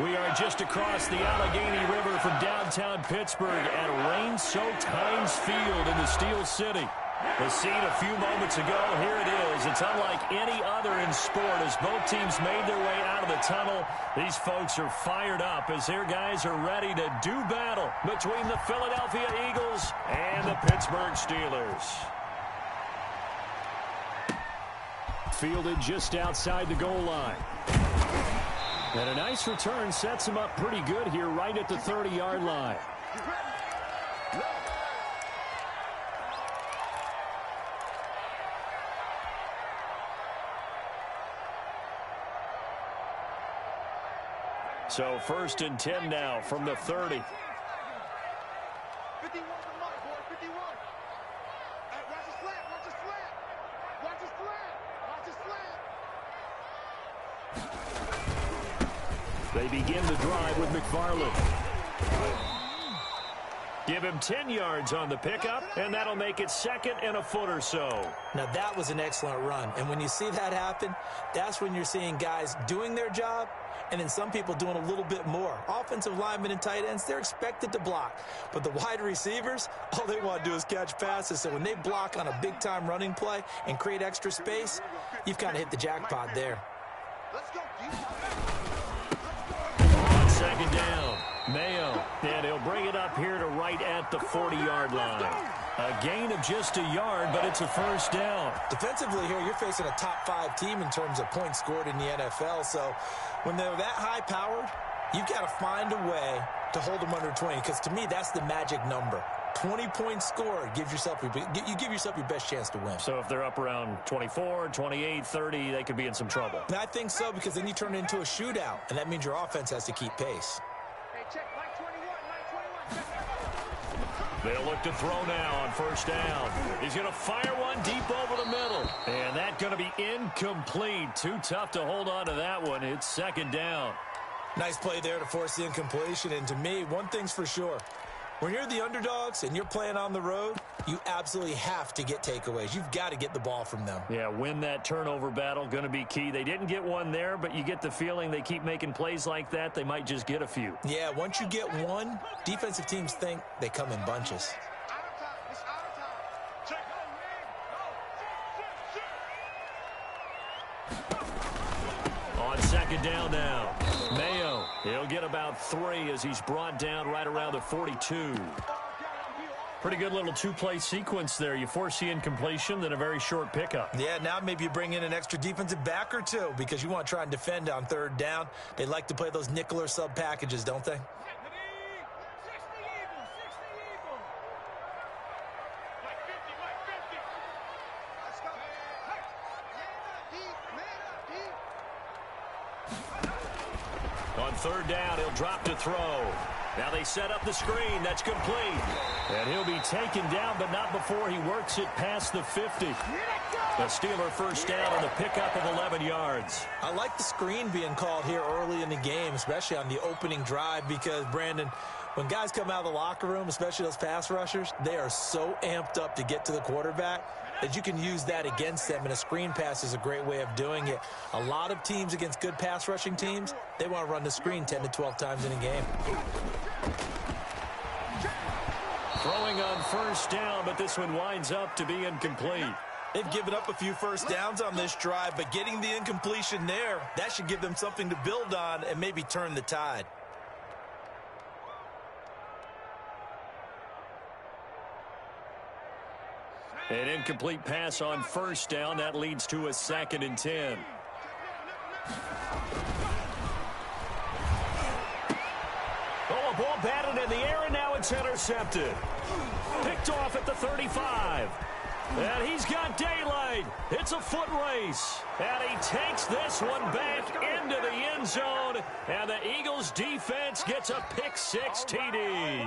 We are just across the Allegheny River from downtown Pittsburgh at rain-soaked Heinz Field in the Steel City. The scene a few moments ago, here it is. It's unlike any other in sport as both teams made their way out of the tunnel. These folks are fired up as their guys are ready to do battle between the Philadelphia Eagles and the Pittsburgh Steelers. Fielded just outside the goal line. And a nice return sets him up pretty good here right at the 30-yard line. So 1st and 10 now from the 30. 51 to Mark, boy, 51. Hey, watch the slant, watch the slant. Watch the slant, watch the slant. They begin the drive with McFarland. Give him 10 yards on the pickup, and that'll make it 2nd and a foot or so. Now, that was an excellent run. And when you see that happen, that's when you're seeing guys doing their job and then some people doing a little bit more. Offensive linemen and tight ends, they're expected to block. But the wide receivers, all they want to do is catch passes. So when they block on a big-time running play and create extra space, you've kind of hit the jackpot there. Let's go. On 2nd down, Mayo. And he'll bring it up here to right at the 40-yard line. A gain of just a yard, but it's a 1st down. Defensively here, you're facing a top-5 team in terms of points scored in the NFL. So when they're that high-powered, you've got to find a way to hold them under 20, because to me, that's the magic number. 20 points scored, you give yourself your best chance to win. So if they're up around 24, 28, 30, they could be in some trouble. And I think so, because then you turn it into a shootout, and that means your offense has to keep pace. Hey, check, Mike 21, Mike 21. They'll look to throw now on 1st down. He's going to fire one deep over the middle. And that's going to be incomplete. Too tough to hold on to that one. It's 2nd down. Nice play there to force the incompletion. And to me, one thing's for sure. When you're the underdogs and you're playing on the road, you absolutely have to get takeaways. You've got to get the ball from them. Yeah, win that turnover battle, going to be key. They didn't get one there, but you get the feeling they keep making plays like that, they might just get a few. Yeah, once you get one, defensive teams think they come in bunches. Out of time. It's out of time. Check. On 2nd down now, Mayo. He'll get about 3 as he's brought down right around the 42. Pretty good little two-play sequence there. You force the incompletion, then a very short pickup. Yeah, now maybe you bring in an extra defensive back or two because you want to try and defend on 3rd down. They like to play those nickel or sub packages, don't they? On 3rd down, he'll drop to throw. Now they set up the screen. That's complete. And he'll be taken down, but not before he works it past the 50. The Steeler 1st down on the pickup of 11 yards. I like the screen being called here early in the game, especially on the opening drive, because, Brandon, when guys come out of the locker room, especially those pass rushers, they are so amped up to get to the quarterback that you can use that against them, and a screen pass is a great way of doing it. A lot of teams against good pass rushing teams, they want to run the screen 10 to 12 times in a game. Throwing on 1st down, but this one winds up to be incomplete. They've given up a few 1st downs on this drive, but getting the incompletion there, that should give them something to build on and maybe turn the tide. An incomplete pass on 1st down. That leads to a 2nd and 10. Oh, a ball batted in the air, and now it's intercepted. Picked off at the 35. And he's got daylight. It's a foot race. And he takes this one back into the end zone. And the Eagles defense gets a pick-6 TD.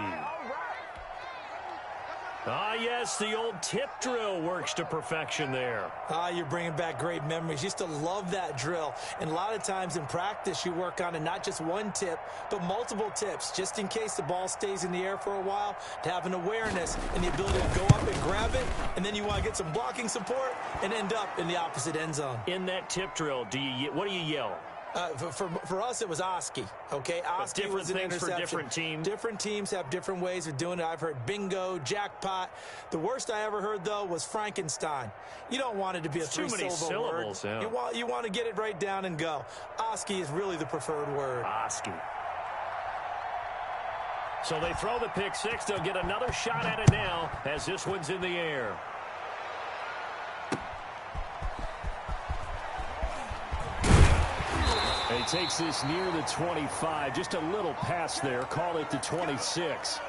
Ah, yes, the old tip drill works to perfection there. Ah, you're bringing back great memories. Used to love that drill. And a lot of times in practice, you work on it, not just one tip, but multiple tips, just in case the ball stays in the air for a while, to have an awareness and the ability to go up and grab it, and then you want to get some blocking support and end up in the opposite end zone. In that tip drill, what do you yell? For us, it was Oski. Okay, Oski was an interception. For different teams. Different teams have different ways of doing it. I've heard bingo, jackpot. The worst I ever heard, though, was Frankenstein. You don't want it to be a three-syllable word. Yeah. You want to get it right down and go. Oski is really the preferred word. Oski. So they throw the pick six. They'll get another shot at it now as this one's in the air. He takes this near the 25. Just a little pass there. Call it the 26.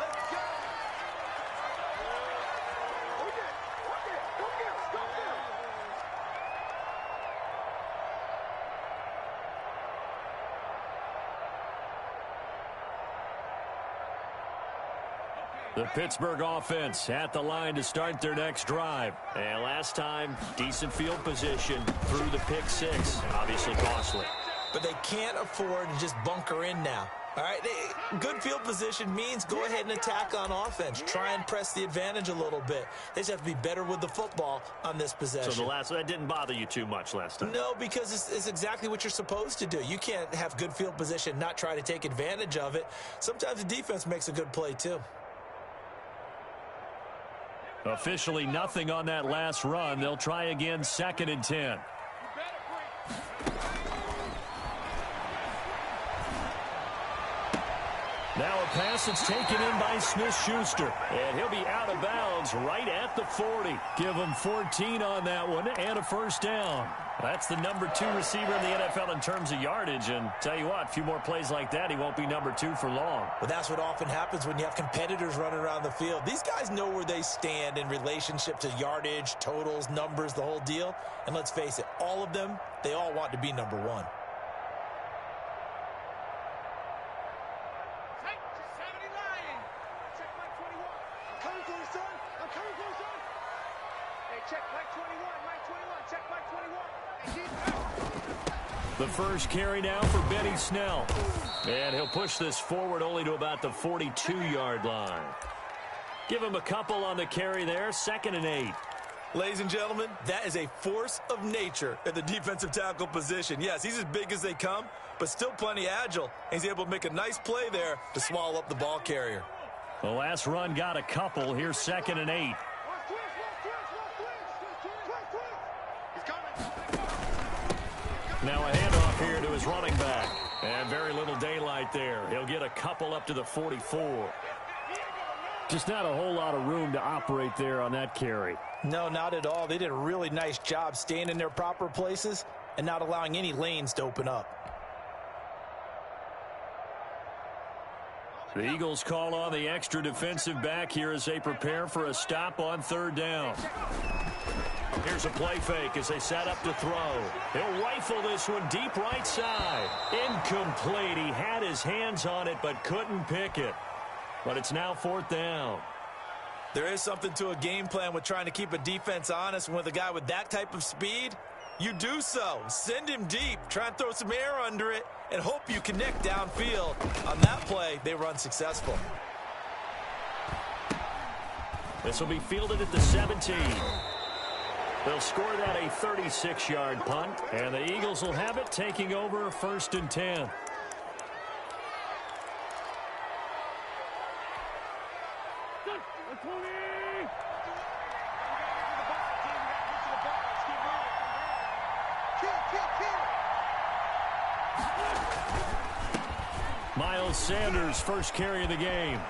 The Pittsburgh offense at the line to start their next drive. And last time, decent field position through the pick six. Obviously costly. But they can't afford to just bunker in now. All right, good field position means go ahead and attack on offense. Try and press the advantage a little bit. They just have to be better with the football on this possession. So that didn't bother you too much last time? No, because it's exactly what you're supposed to do. You can't have good field position, not try to take advantage of it. Sometimes the defense makes a good play too. Officially nothing on that last run. They'll try again, 2nd and 10. Now a pass that's taken in by Smith-Schuster. And he'll be out of bounds right at the 40. Give him 14 on that one and a first down. That's the number 2 receiver in the NFL in terms of yardage. And tell you what, a few more plays like that, he won't be number 2 for long. But that's what often happens when you have competitors running around the field. These guys know where they stand in relationship to yardage, totals, numbers, the whole deal. And let's face it, all of them, they all want to be number 1. The first carry now for Benny Snell. And he'll push this forward only to about the 42-yard line. Give him a couple on the carry there, 2nd and 8. Ladies and gentlemen, that is a force of nature at the defensive tackle position. Yes, he's as big as they come, but still plenty agile. And he's able to make a nice play there to swallow up the ball carrier. The last run got a couple. Here's 2nd and 8. Now a handoff here to his running back. And very little daylight there. He'll get a couple up to the 44. Just not a whole lot of room to operate there on that carry. No, not at all. They did a really nice job staying in their proper places and not allowing any lanes to open up. The Eagles call on the extra defensive back here as they prepare for a stop on 3rd down. Here's a play fake as they set up to throw. He'll rifle this one deep right side. Incomplete. He had his hands on it but couldn't pick it. But it's now 4th down. There is something to a game plan with trying to keep a defense honest. With a guy with that type of speed, you do so. Send him deep. Try and throw some air under it and hope you connect downfield. On that play, they run successful. This will be fielded at the 17. They'll score that a 36-yard punt, and the Eagles will have it taking over 1st and 10. Miles Sanders, first carry of the game.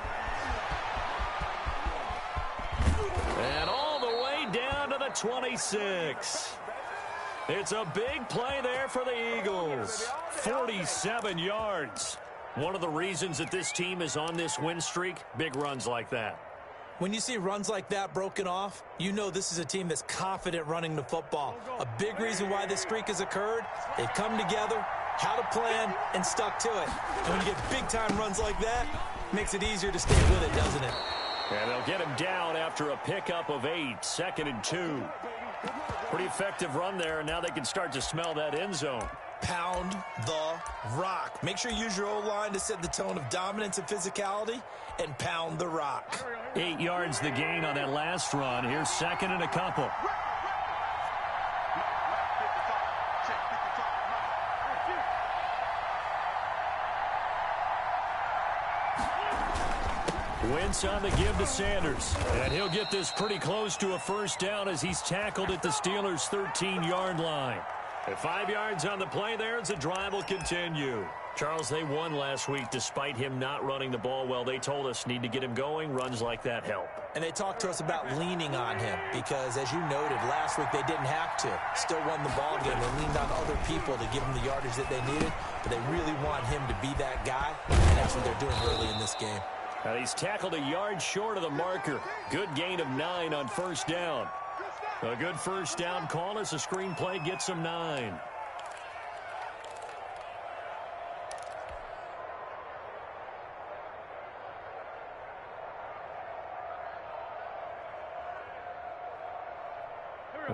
And all the way down to the 26. It's a big play there for the Eagles. 47 yards. One of the reasons that this team is on this win streak, big runs like that. When you see runs like that broken off, you know this is a team that's confident running the football. A big reason why this streak has occurred, they've come together, had a plan, and stuck to it. And when you get big-time runs like that, it makes it easier to stay with it, doesn't it? And they'll get him down after a pickup of 8, 2nd and 2. Pretty effective run there, and now they can start to smell that end zone. Pound the rock. Make sure you use your O-line to set the tone of dominance and physicality, and pound the rock. 8 yards the gain on that last run. Here's 2nd and a couple. Wentz on the give to Sanders. And he'll get this pretty close to a first down as he's tackled at the Steelers' 13-yard line. At 5 yards on the play there as the drive will continue. Charles, they won last week despite him not running the ball well. They told us need to get him going. Runs like that help. And they talked to us about leaning on him because, as you noted, last week they didn't have to. Still won the ball game. They leaned on other people to give them the yardage that they needed, but they really want him to be that guy, and that's what they're doing early in this game. And he's tackled a yard short of the marker. Good gain of 9 on first down. A good first down call as the screenplay gets him 9.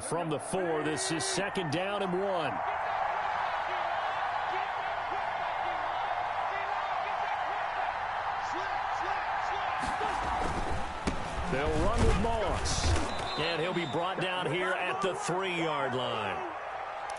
From the 4, this is 2nd down and 1. They'll run with Moss. And he'll be brought down here at the 3-yard line.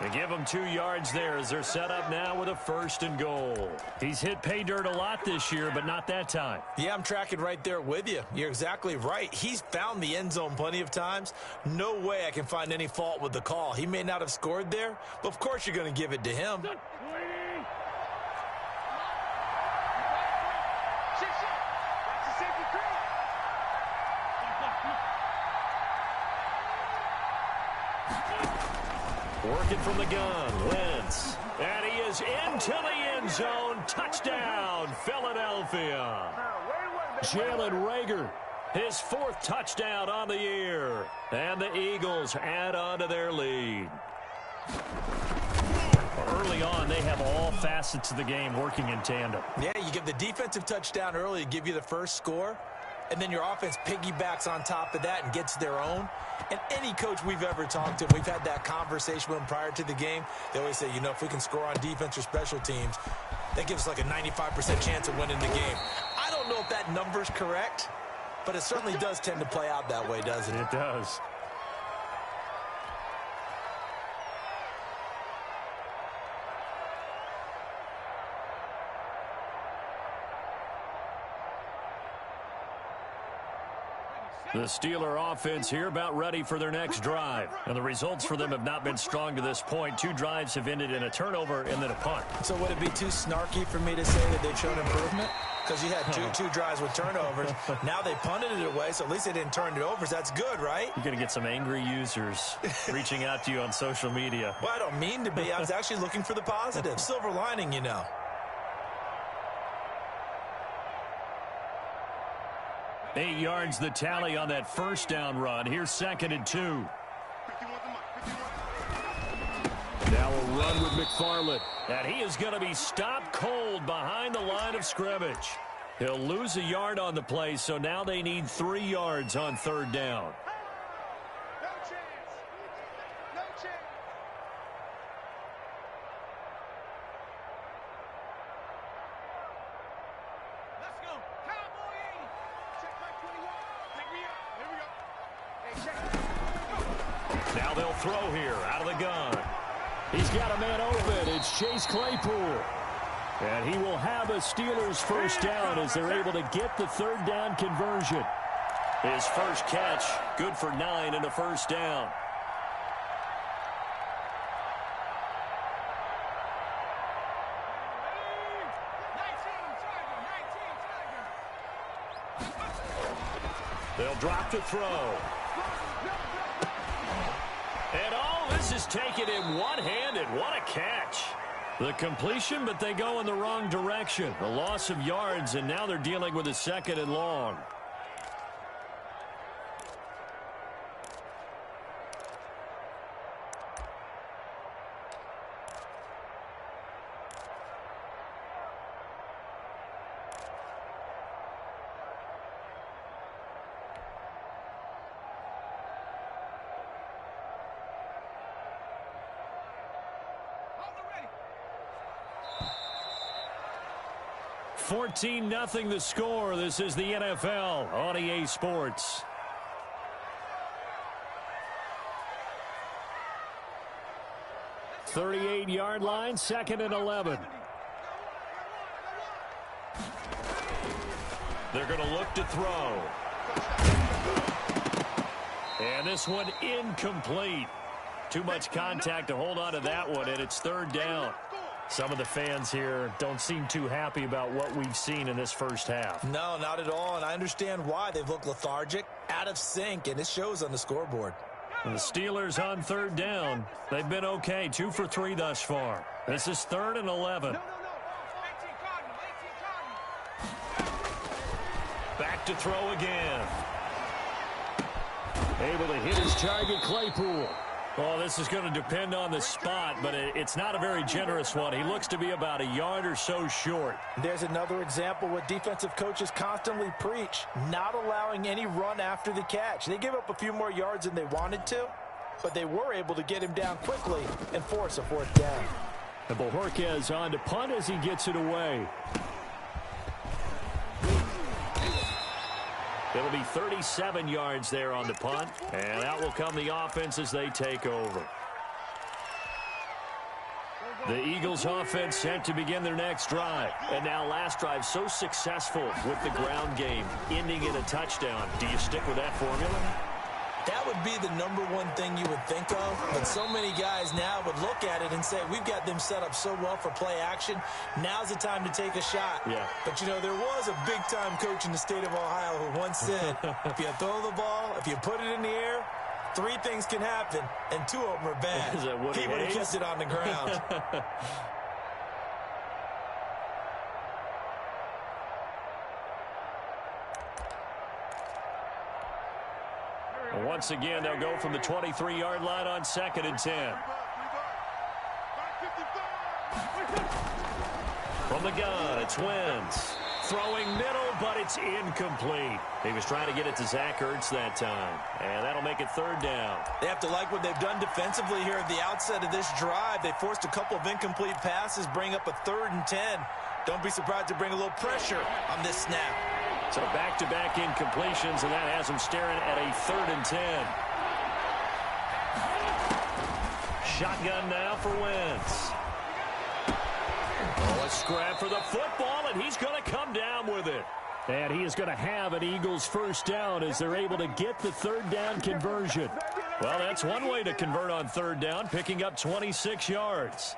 They give him 2 yards there as they're set up now with a 1st and goal. He's hit pay dirt a lot this year, but not that time. Yeah, I'm tracking right there with you. You're exactly right. He's found the end zone plenty of times. No way I can find any fault with the call. He may not have scored there, but of course you're going to give it to him. Working from the gun, Wentz. And he is into the end zone. Touchdown, Philadelphia. Jalen Reagor, his 4th touchdown on the year. And the Eagles add on to their lead. Early on, they have all facets of the game working in tandem. Yeah, you give the defensive touchdown early to give you the first score, and then your offense piggybacks on top of that and gets their own. And any coach we've ever talked to, we've had that conversation with them prior to the game. They always say, you know, if we can score on defense or special teams, that gives us like a 95% chance of winning the game. I don't know if that number's correct, but it certainly does tend to play out that way, doesn't it? It does. The Steeler offense here about ready for their next drive. And the results for them have not been strong to this point. 2 drives have ended in a turnover and then a punt. So would it be too snarky for me to say that they've shown improvement? Because you had two drives with turnovers. Now they punted it away, so at least they didn't turn it over. So that's good, right? You're going to get some angry users reaching out to you on social media. Well, I don't mean to be. I was actually looking for the positive. Silver lining, you know. 8 yards the tally on that first down run. Here's 2nd and 2. Now a run with McFarland. And he is going to be stopped cold behind the line of scrimmage. He'll lose a yard on the play, so now they need 3 yards on 3rd down. No chance. No chance. Let's go. Cowboy 80. Check my 21. Pick me up. Here we go. Hey, check. Now they'll throw here out of the gun. He's got a man open. It's Chase Claypool. And he will have a Steelers first down as they're able to get the 3rd down conversion. His first catch, good for 9 and a first down. They'll drop to throw. And all this is taken in one-handed. What a catch. The completion, but they go in the wrong direction. A loss of yards, and now they're dealing with a 2nd and long. Ready. 14-0 the score. This is the NFL on EA Sports. .38-yard line, 2nd and 11. They're going to look to throw. And this one incomplete. Too much contact to hold on to that one, and it's third down. Some of the fans here don't seem too happy about what we've seen in this first half. No, not at all, and I understand why. They've looked lethargic, out of sync, and it shows on the scoreboard. And the Steelers on third down. They've been okay, 2 for 3 thus far. This is 3rd and 11. Back to throw again. Able to hit his target, Claypool. Well, this is going to depend on the spot, but it's not a very generous one. He looks to be about a yard or so short. There's another example what defensive coaches constantly preach, not allowing any run after the catch. They gave up a few more yards than they wanted to, but they were able to get him down quickly and force a 4th down. And Bojorquez on to punt as he gets it away. It'll be 37 yards there on the punt, and out will come the offense as they take over. The Eagles offense set to begin their next drive. And now last drive so successful with the ground game, ending in a touchdown. Do you stick with that formula? That would be the #1 thing you would think of, but so many guys now would look at it and say, we've got them set up so well for play action. Now's the time to take a shot. Yeah. But, you know, there was a big-time coach in the state of Ohio who once said, if you throw the ball, if you put it in the air, 3 things can happen, and 2 of them are bad. He would have kept it on the ground. Once again, they'll go from the 23-yard line on 2nd and 10. From the gun, it's Wentz. Throwing middle, but it's incomplete. He was trying to get it to Zach Ertz that time, and that'll make it 3rd down. They have to like what they've done defensively here at the outset of this drive. They forced a couple of incomplete passes, bring up a 3rd and 10. Don't be surprised to bring a little pressure on this snap. So back-to-back incompletions, and that has them staring at a 3rd and 10. Shotgun now for Wentz. Oh, a scrap for the football, and he's going to come down with it. And he is going to have an Eagles 1st down as they're able to get the 3rd down conversion. Well, that's one way to convert on 3rd down, picking up 26 yards.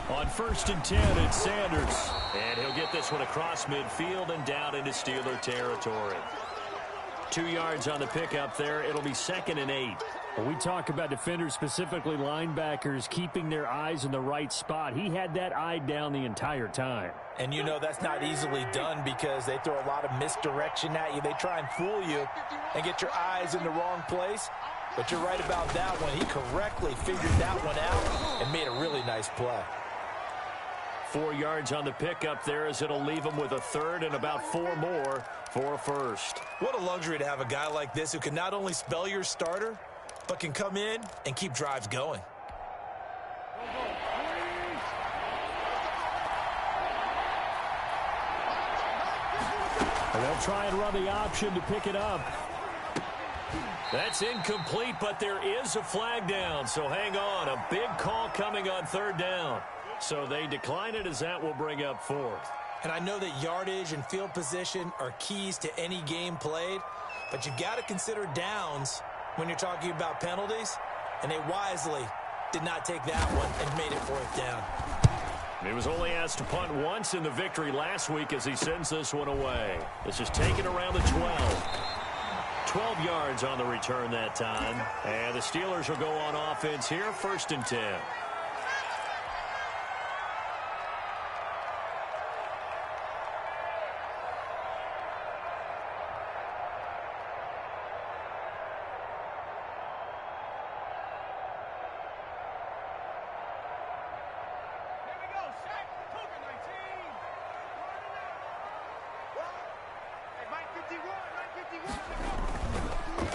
On 1st and 10, it's Sanders. And he'll get this one across midfield and down into Steeler territory. 2 yards on the pickup there. It'll be 2nd and 8. When we talk about defenders, specifically linebackers, keeping their eyes in the right spot, he had that eye down the entire time. And you know that's not easily done because they throw a lot of misdirection at you. They try and fool you and get your eyes in the wrong place. But you're right about that one. He correctly figured that one out and made a really nice play. 4 yards on the pickup there as it'll leave him with a 3rd and about 4 more for a 1st. What a luxury to have a guy like this who can not only spell your starter, but can come in and keep drives going. And they'll try and run the option to pick it up. That's incomplete, but there is a flag down, so hang on. A big call coming on 3rd down. So they decline it as that will bring up 4th. And I know that yardage and field position are keys to any game played, but you've got to consider downs when you're talking about penalties, and they wisely did not take that one and made it 4th down. He was only asked to punt once in the victory last week as he sends this one away. This is taken around the 12. 12 yards on the return that time. And the Steelers will go on offense here, 1st and 10.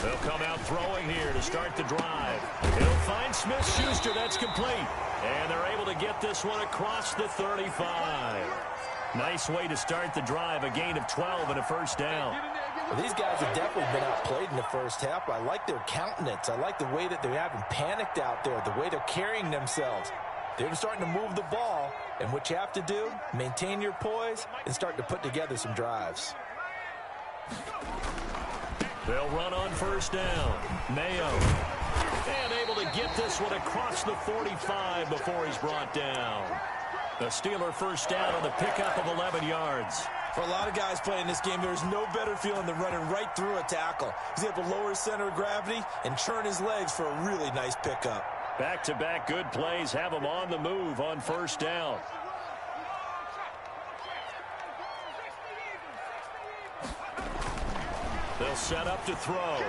They'll come out throwing here to start the drive. He'll find Smith-Schuster. That's complete. And they're able to get this one across the 35. Nice way to start the drive. A gain of 12 and a 1st down. Well, these guys have definitely been outplayed in the first half. I like their countenance. I like the way that they haven't panicked out there, the way they're carrying themselves. They're starting to move the ball, and what you have to do, maintain your poise and start to put together some drives. They'll run on first down. Mayo. And able to get this one across the 45 before he's brought down. The Steeler first down on the pickup of 11 yards. For a lot of guys playing this game, there's no better feeling than running right through a tackle. He's able to lower his center of gravity and churn his legs for a really nice pickup. Back-to-back good plays have him on the move on first down. They'll set up to throw.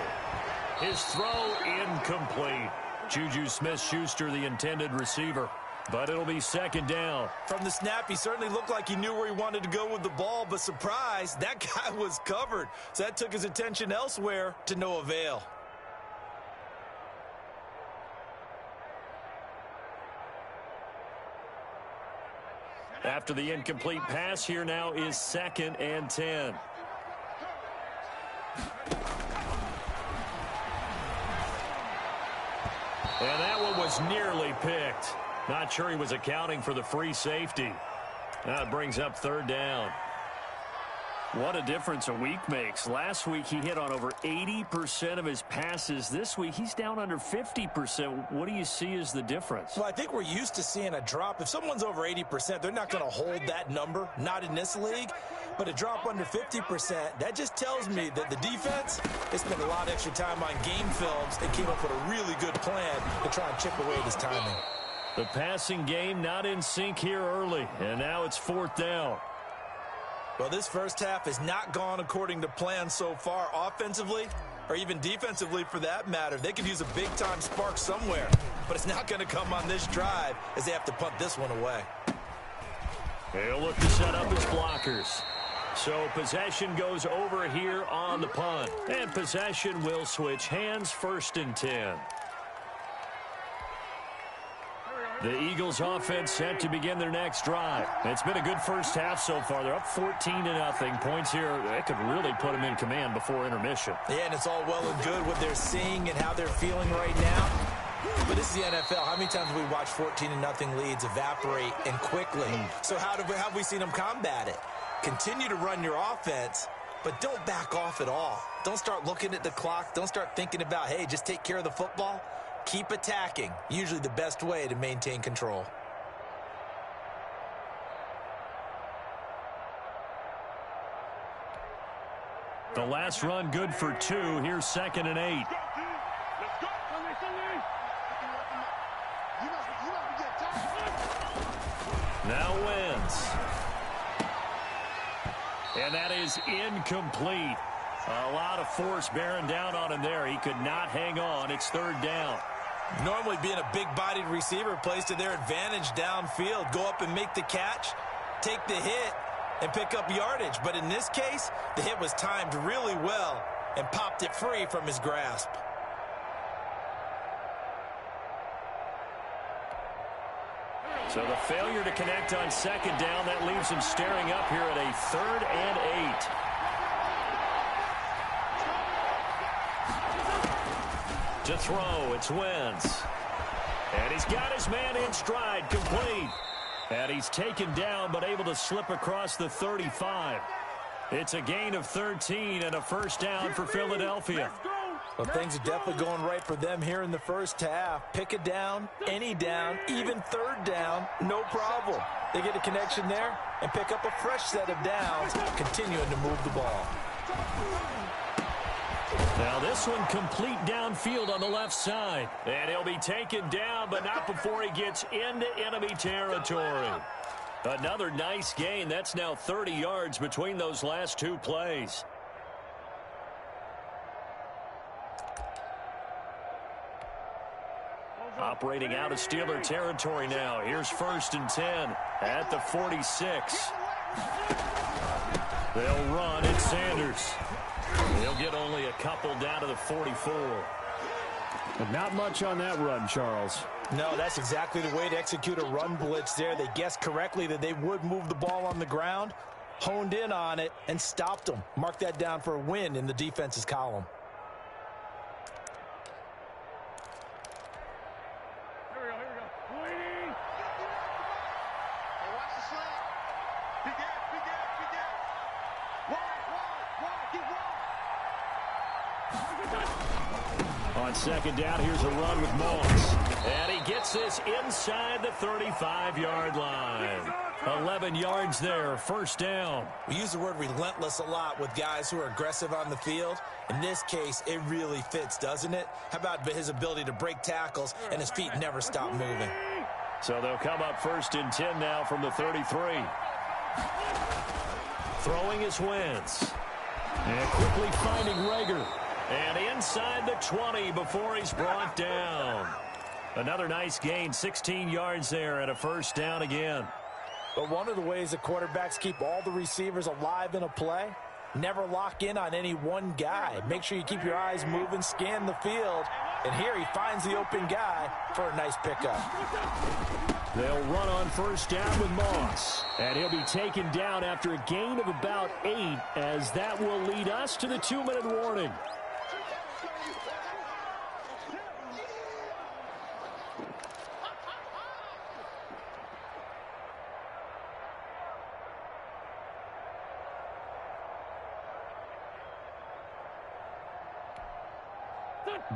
His throw incomplete. Juju Smith-Schuster, the intended receiver. But it'll be second down. From the snap, he certainly looked like he knew where he wanted to go with the ball, but surprise, that guy was covered. So that took his attention elsewhere to no avail. After the incomplete pass, here now is 2nd and 10. And that one was nearly picked. Not sure he was accounting for the free safety. That brings up 3rd down. What a difference a week makes. Last week he hit on over 80% of his passes. This week he's down under 50%. What do you see as the difference? Well, I think we're used to seeing a drop. If someone's over 80%, they're not going to hold that number, not in this league. But a drop under 50%, that just tells me that the defense has spent a lot of extra time on game films and came up with a really good plan to try and chip away at his timing. The passing game not in sync here early, and now it's 4th down. Well, this first half has not gone according to plan so far offensively, or even defensively for that matter. They could use a big-time spark somewhere, but it's not going to come on this drive as they have to punt this one away. They'll look to set up his blockers. So possession goes over here on the punt, and possession will switch hands, 1st and 10. The Eagles offense set to begin their next drive. It's been a good first half so far. They're up 14-0. Points here, that could really put them in command before intermission. Yeah, and it's all well and good what they're seeing and how they're feeling right now. But this is the NFL. How many times have we watched 14-0 leads evaporate and quickly? So how have we seen them combat it? Continue to run your offense, but don't back off at all. Don't start looking at the clock. Don't start thinking about, hey, just take care of the football. Keep attacking. Usually the best way to maintain control. The last run good for 2. Here's 2nd and 8. Now Wentz. And that is incomplete. A lot of force bearing down on him there. He could not hang on. It's 3rd down. Normally being a big-bodied receiver plays to their advantage downfield. Go up and make the catch, take the hit, and pick up yardage. But in this case, the hit was timed really well and popped it free from his grasp. So the failure to connect on 2nd down, that leaves him staring up here at a 3rd and 8. To throw, it's Wentz. And he's got his man in stride, complete. And he's taken down, but able to slip across the 35. It's a gain of 13 and a first down for Philadelphia. Well, things are definitely going right for them here in the first half. Pick a down, any down, even 3rd down, no problem. They get a connection there and pick up a fresh set of downs, continuing to move the ball. Now this one complete downfield on the left side. And he'll be taken down, but not before he gets into enemy territory. Another nice gain. That's now 30 yards between those last 2 plays. Operating out of Steeler territory now. Here's 1st and 10 at the 46. They'll run. It's Sanders. He'll get only a couple down to the 44. But not much on that run, Charles. No, that's exactly the way to execute a run blitz there. They guessed correctly that they would move the ball on the ground. honed in on it, and stopped them. Mark that down for a win in the defense's column. Here we go. Hey, watch the slant. Big gap. Wide, get wide. On second down, here's a run with Moss. And he gets this inside the 35-yard line. 11 yards there, first down. We use the word relentless a lot with guys who are aggressive on the field. In this case, it really fits, doesn't it? How about his ability to break tackles and his feet never stop moving? So they'll come up first and 10 now from the 33. Throwing is Wentz. And quickly finding Rager. And inside the 20 before he's brought down. Another nice gain, 16 yards there and a first down again. But one of the ways that quarterbacks keep all the receivers alive in a play, never lock in on any one guy. Make sure you keep your eyes moving, scan the field. And here he finds the open guy for a nice pickup. They'll run on first down with Moss. And he'll be taken down after a gain of about 8, as that will lead us to the 2-minute warning.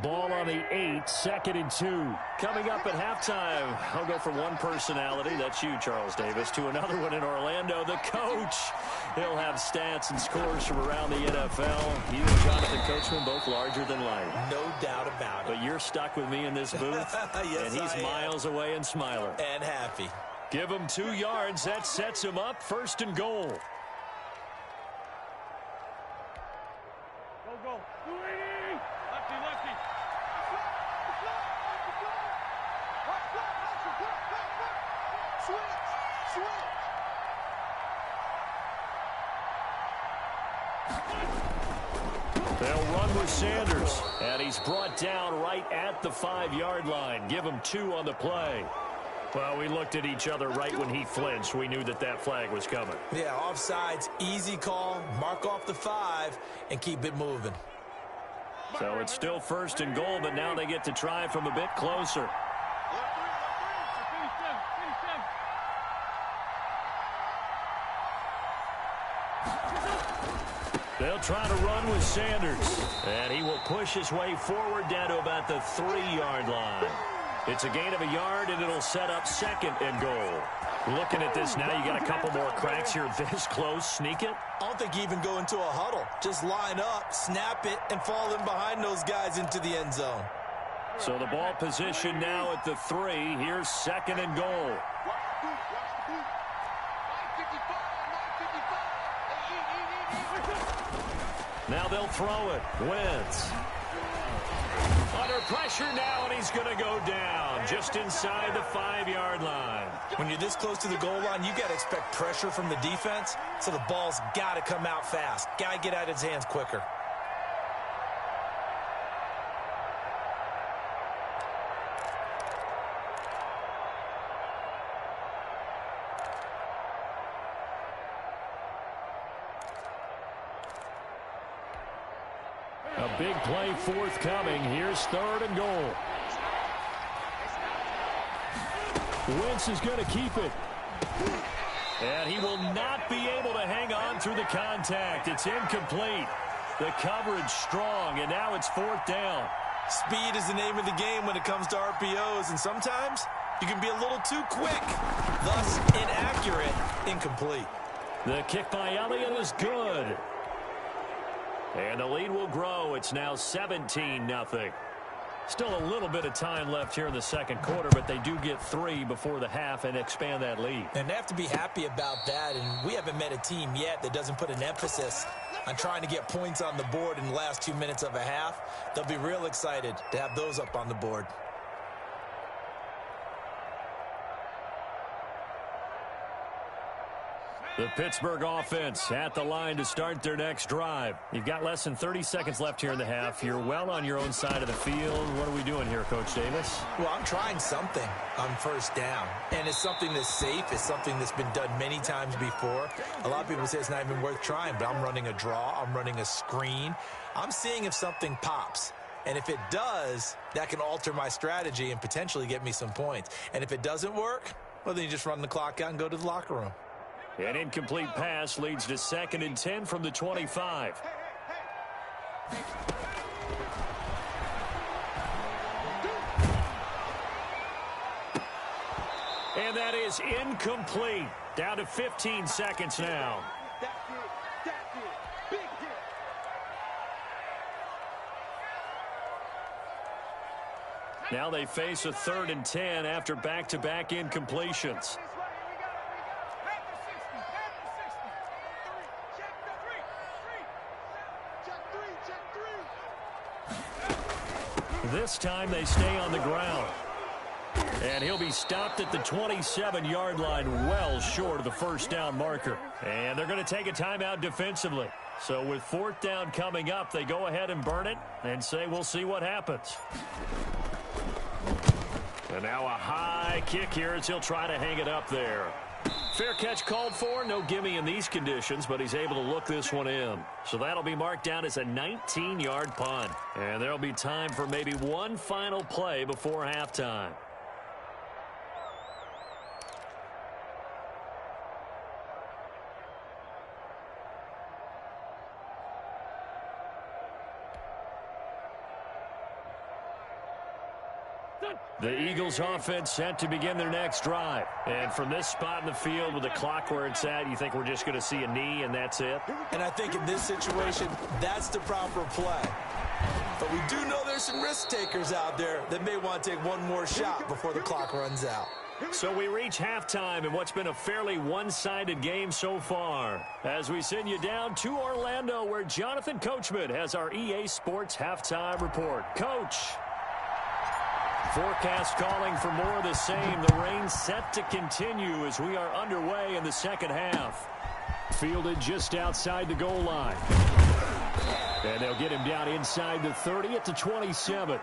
Ball on the 8, 2nd and 2. Coming up at halftime, I'll go from one personality, that's you, Charles Davis, to another one in Orlando, the coach. He'll have stats and scores from around the NFL. He and Jonathan Coachman, both larger than life. No doubt about it. But you're stuck with me in this booth, yes, and he's miles away and smiling. And happy. Give him 2 yards. That sets him up, first and goal. Go. Lefty. Switch. They'll run with Sanders, and he's brought down right at the 5-yard line. Give him 2 on the play. Well, we looked at each other right when he flinched. We knew that flag was coming. Yeah, offsides, easy call, mark off the 5, and keep it moving. So it's still first and goal, but now they get to try from a bit closer. They'll try to run with Sanders, and he will push his way forward down to about the 3-yard line. It's a gain of a yard, and it'll set up 2nd and goal. Looking at this now, you got a couple more cracks here this close. Sneak it? I don't think you even go into a huddle. Just line up, snap it, and fall in behind those guys into the end zone. So the ball position now at the 3. Here's 2nd and goal. Now they'll throw it. Wentz. Under pressure now, and he's going to go down just inside the 5-yard line. When you're this close to the goal line, you got to expect pressure from the defense, so the ball's got to come out fast. Got to get out of his hands quicker. A big play forthcoming. Here's 3rd and goal. Wentz is going to keep it. And he will not be able to hang on through the contact. It's incomplete. The coverage strong, and now it's 4th down. Speed is the name of the game when it comes to RPOs, and sometimes you can be a little too quick. Thus, inaccurate, incomplete. The kick by Elliott is good. And the lead will grow. It's now 17-0. Still a little bit of time left here in the second quarter, but they do get 3 before the half and expand that lead. And they have to be happy about that, and we haven't met a team yet that doesn't put an emphasis on trying to get points on the board in the last 2 minutes of a half. They'll be real excited to have those up on the board. The Pittsburgh offense at the line to start their next drive. You've got less than 30 seconds left here in the half. You're well on your own side of the field. What are we doing here, Coach Davis? Well, I'm trying something on first down, and it's something that's safe. It's something that's been done many times before. A lot of people say it's not even worth trying, but I'm running a draw. I'm running a screen. I'm seeing if something pops. And if it does, that can alter my strategy and potentially get me some points. And if it doesn't work, well, then you just run the clock out and go to the locker room. An incomplete pass leads to 2nd and 10 from the 25. And that is incomplete. Down to 15 seconds now. Now they face a 3rd and 10 after back-to-back incompletions. This time they stay on the ground. And he'll be stopped at the 27-yard line, well short of the first down marker. And they're going to take a timeout defensively. So with 4th down coming up, they go ahead and burn it and say we'll see what happens. And now a high kick here as he'll try to hang it up there. Fair catch called for. No gimme in these conditions, but he's able to look this one in. So that'll be marked down as a 19-yard punt. And there'll be time for maybe one final play before halftime. The Eagles offense set to begin their next drive. And from this spot in the field with the clock where it's at, you think we're just going to see a knee and that's it? And I think in this situation, that's the proper play. But we do know there's some risk takers out there that may want to take one more shot before the clock runs out. So we reach halftime in what's been a fairly one-sided game so far. As we send you down to Orlando, where Jonathan Coachman has our EA Sports halftime report. Coach. Forecast calling for more of the same. The rain set to continue as we are underway in the second half. Fielded just outside the goal line. And they'll get him down inside the 30 at the 27.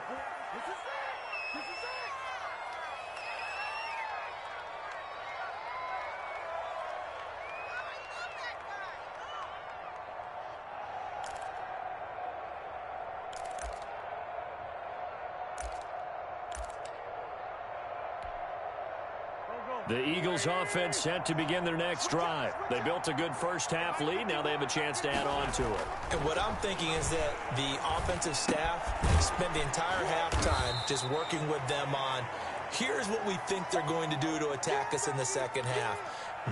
The Eagles offense set to begin their next drive. They built a good first half lead. Now they have a chance to add on to it. And what I'm thinking is that the offensive staff spent the entire halftime just working with them on, here's what we think they're going to do to attack us in the second half.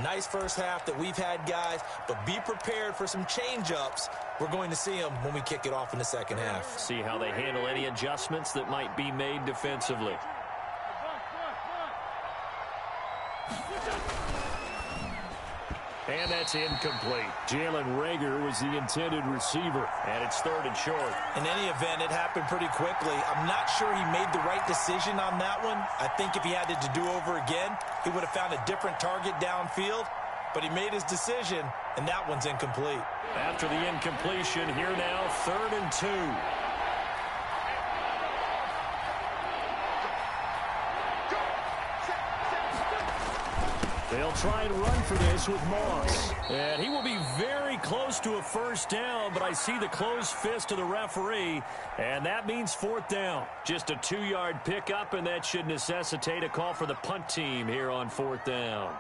Nice first half that we've had, guys, but be prepared for some change-ups. We're going to see them when we kick it off in the second half. See how they handle any adjustments that might be made defensively. And that's incomplete. Jalen Reagor was the intended receiver, and it's 3rd and short. In any event, it happened pretty quickly. I'm not sure he made the right decision on that one. I think if he had to do over again, he would have found a different target downfield. But he made his decision, and that one's incomplete. After the incompletion, here now, 3rd and 2. They'll try and run for this with Moss. And he will be very close to a first down, but I see the closed fist of the referee, and that means 4th down. Just a 2-yard pickup, and that should necessitate a call for the punt team here on 4th down.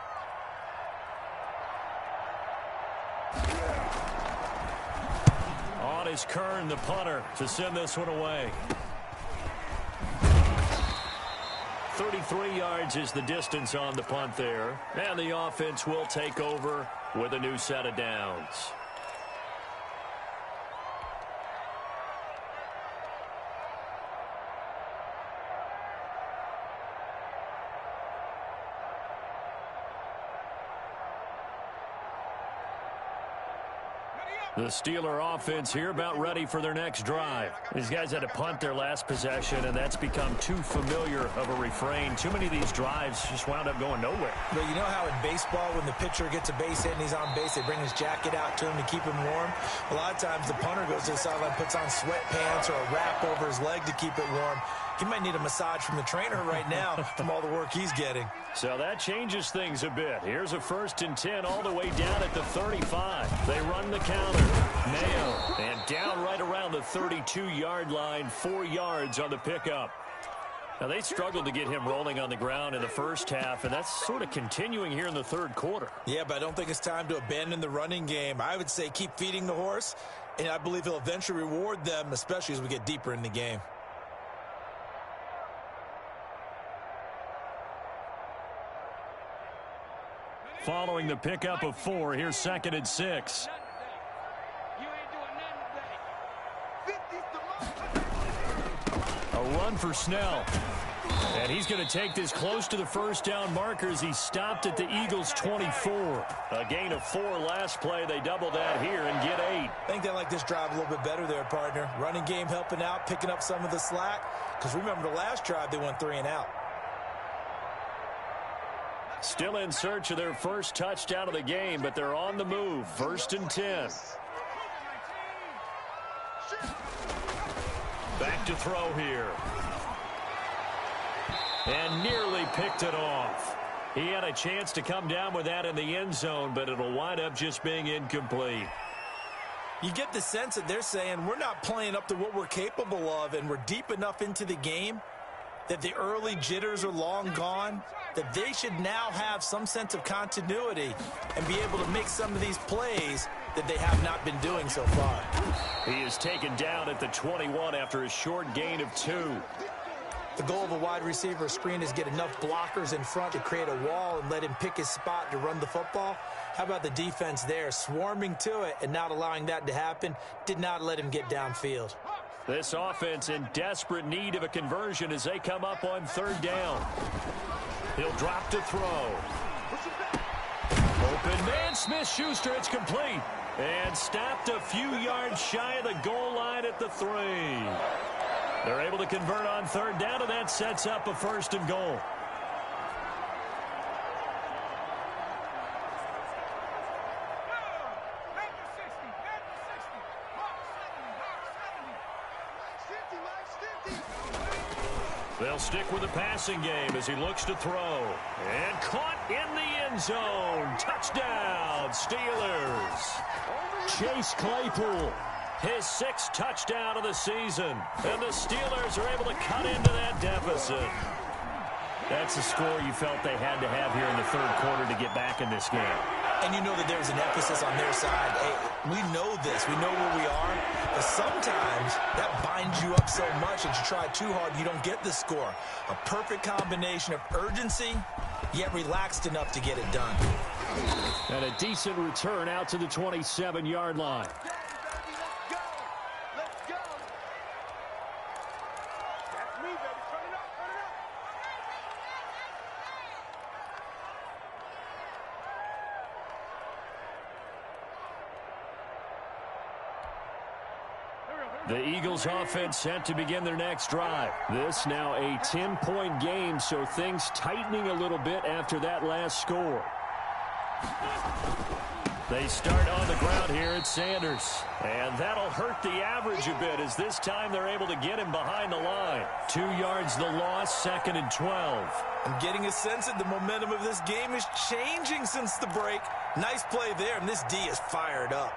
On is Kern, the punter, to send this one away. 33 yards is the distance on the punt there. And the offense will take over with a new set of downs. Ready up. The Steeler offense here about ready for their next drive. These guys had to punt their last possession, and that's become too familiar of a refrain. Too many of these drives just wound up going nowhere. But you know how in baseball, when the pitcher gets a base hit and he's on base, they bring his jacket out to him to keep him warm? A lot of times the punter goes to the sideline, puts on sweatpants or a wrap over his leg to keep it warm. He might need a massage from the trainer right now from all the work he's getting. So that changes things a bit. Here's a 1st and 10 all the way down at the 35. They run the counter. Mayo. And down right around the 32-yard line. 4 yards on the pickup. Now, they struggled to get him rolling on the ground in the first half, and that's sort of continuing here in the third quarter. Yeah, but I don't think it's time to abandon the running game. I would say keep feeding the horse, and I believe he'll eventually reward them, especially as we get deeper in the game. Following the pickup of 4, here's 2nd and 6. A run for Snell. And he's going to take this close to the first down marker as he stopped at the Eagles' 24. A gain of 4 last play. They double that here and get 8. I think they like this drive a little bit better there, partner. Running game helping out, picking up some of the slack. Because remember the last drive, they went 3 and out. Still in search of their first touchdown of the game, but they're on the move. 1st and 10. Back to throw here. And nearly picked it off. He had a chance to come down with that in the end zone, but it'll wind up just being incomplete. You get the sense that they're saying we're not playing up to what we're capable of, and we're deep enough into the game that the early jitters are long gone, that they should now have some sense of continuity and be able to make some of these plays that they have not been doing so far. He is taken down at the 21 after a short gain of 2. The goal of a wide receiver screen is get enough blockers in front to create a wall and let him pick his spot to run the football. How about the defense there, swarming to it and not allowing that to happen, did not let him get downfield. This offense in desperate need of a conversion as they come up on 3rd down. He'll drop to throw. Open man, Smith-Schuster, it's complete. And stopped a few yards shy of the goal line at the 3. They're able to convert on 3rd down, and that sets up a 1st and goal. They'll stick with the passing game as he looks to throw. And caught in the end zone. Touchdown, Steelers. Chase Claypool, his 6th touchdown of the season. And the Steelers are able to cut into that deficit. That's the score you felt they had to have here in the 3rd quarter to get back in this game. And you know that there's an emphasis on their side. Hey, we know this. We know where we are. But sometimes that binds you up so much that you try too hard, you don't get the score. A perfect combination of urgency, yet relaxed enough to get it done. And a decent return out to the 27-yard line. The Eagles offense set to begin their next drive. This now a 10-point game, so things tightening a little bit after that last score. They start on the ground here at Sanders. And that'll hurt the average a bit as this time they're able to get him behind the line. 2 yards the loss, 2nd and 12. I'm getting a sense that the momentum of this game is changing since the break. Nice play there, and this D is fired up.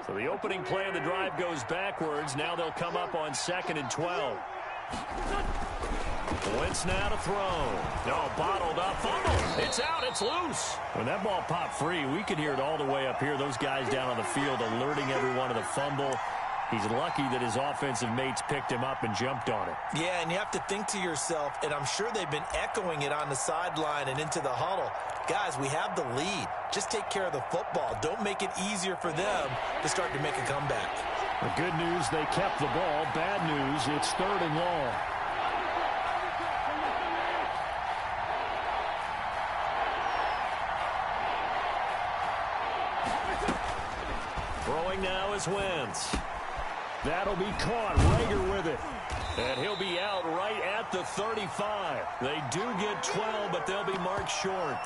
So the opening play of the drive goes backwards. Now they'll come up on 2nd and 12. Wentz now to throw. No, bottled up. Fumble. It's out. It's loose. When that ball popped free, we could hear it all the way up here. Those guys down on the field alerting everyone of the fumble. He's lucky that his offensive mates picked him up and jumped on it. Yeah, and you have to think to yourself, and I'm sure they've been echoing it on the sideline and into the huddle. Guys, we have the lead. Just take care of the football. Don't make it easier for them to start to make a comeback. The good news, they kept the ball. Bad news, it's 3rd and long. Throwing now is Wentz. That'll be caught. Rager with it. And he'll be out right at the 35. They do get 12, but they'll be marked short.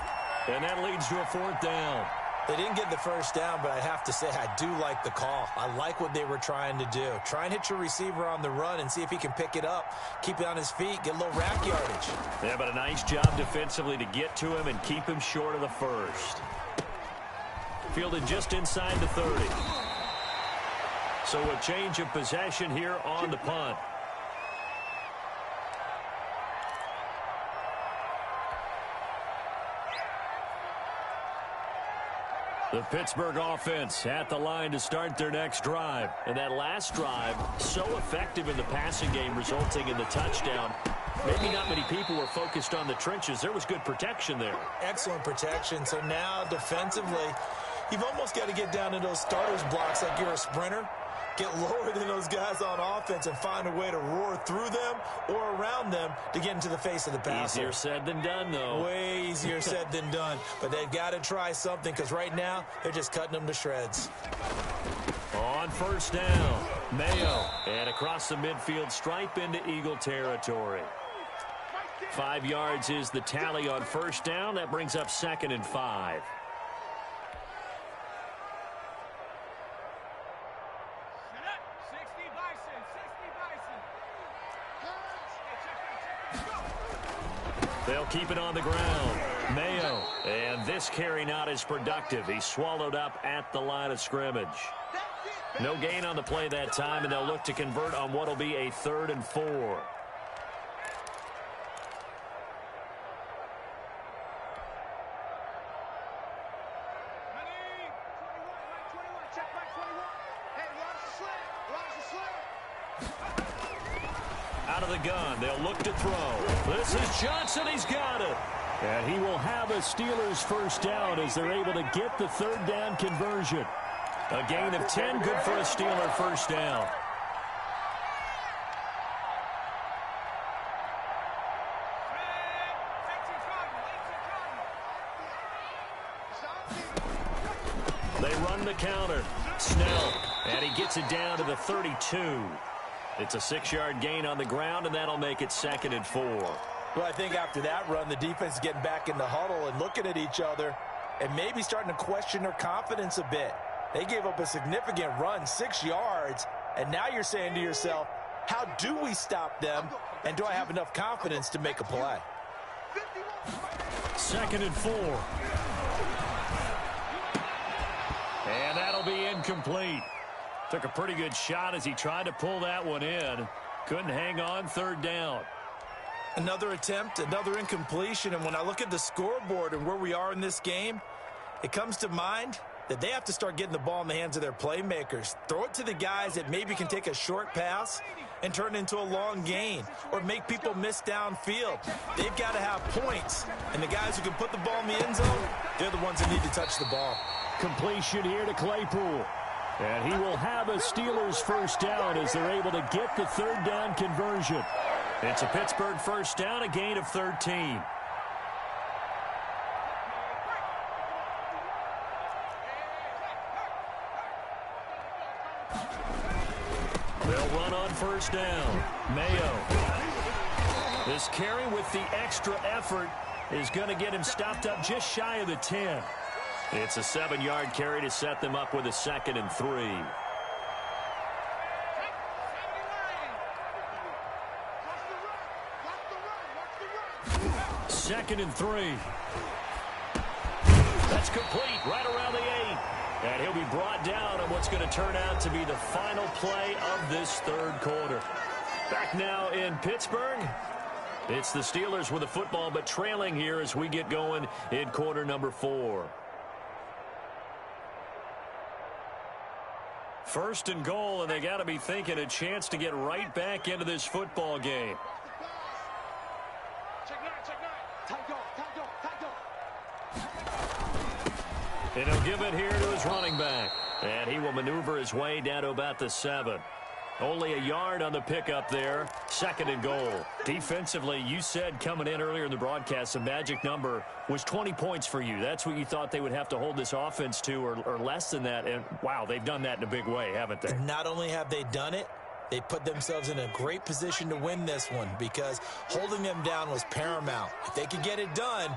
And that leads to a 4th down. They didn't get the first down, but I have to say I do like the call. I like what they were trying to do. Try and hit your receiver on the run and see if he can pick it up, keep it on his feet, get a little rack yardage. Yeah, but a nice job defensively to get to him and keep him short of the first. Fielded just inside the 30. So a change of possession here on the punt. The Pittsburgh offense at the line to start their next drive. And that last drive, so effective in the passing game, resulting in the touchdown. Maybe not many people were focused on the trenches. There was good protection there. Excellent protection. So now defensively, you've almost got to get down to those starters blocks like you're a sprinter. Get lower than those guys on offense and find a way to roar through them or around them to get into the face of the passer. Easier said than done, though. Way easier said than done. But they've got to try something because right now they're just cutting them to shreds. On 1st down, Mayo. And across the midfield stripe into Eagle territory. 5 yards is the tally on 1st down. That brings up 2nd and 5. They'll keep it on the ground. Mayo. And this carry not as productive. He's swallowed up at the line of scrimmage. No gain on the play that time, and they'll look to convert on what will be a 3rd and 4. Out of the gun, they'll look to throw. This is Johnson, he's got it. And he will have a Steelers 1st down as they're able to get the 3rd down conversion. A gain of 10, good for a Steeler 1st down. They run the counter. Snell, and he gets it down to the 32. It's a 6-yard gain on the ground, and that'll make it 2nd and 4. Well, I think after that run, the defense is getting back in the huddle and looking at each other and maybe starting to question their confidence a bit. They gave up a significant run, 6 yards, and now you're saying to yourself, how do we stop them, and do I have enough confidence to make a play? 2nd and 4. And that'll be incomplete. Took a pretty good shot as he tried to pull that one in. Couldn't hang on, 3rd down. Another attempt, another incompletion, and when I look at the scoreboard and where we are in this game, it comes to mind that they have to start getting the ball in the hands of their playmakers. Throw it to the guys that maybe can take a short pass and turn it into a long gain or make people miss downfield. They've got to have points, and the guys who can put the ball in the end zone, they're the ones that need to touch the ball. Completion here to Claypool. And he will have a Steelers 1st down as they're able to get the 3rd down conversion. It's a Pittsburgh 1st down, a gain of 13. They'll run on 1st down. Mayo. This carry with the extra effort is going to get him stopped up just shy of the 10. It's a 7-yard carry to set them up with a 2nd and 3. Second and 3. That's complete right around the 8. And he'll be brought down on what's going to turn out to be the final play of this 3rd quarter. Back now in Pittsburgh. It's the Steelers with the football, but trailing here as we get going in quarter number 4. 1st and goal, and they got to be thinking a chance to get right back into this football game. And he'll give it here to his running back. And he will maneuver his way down to about the 7. Only a yard on the pickup there. 2nd and goal. Defensively, you said coming in earlier in the broadcast, the magic number was 20 points for you. That's what you thought they would have to hold this offense to, or less than that. And, wow, they've done that in a big way, haven't they? Not only have they done it, they put themselves in a great position to win this one because holding them down was paramount. If they could get it done,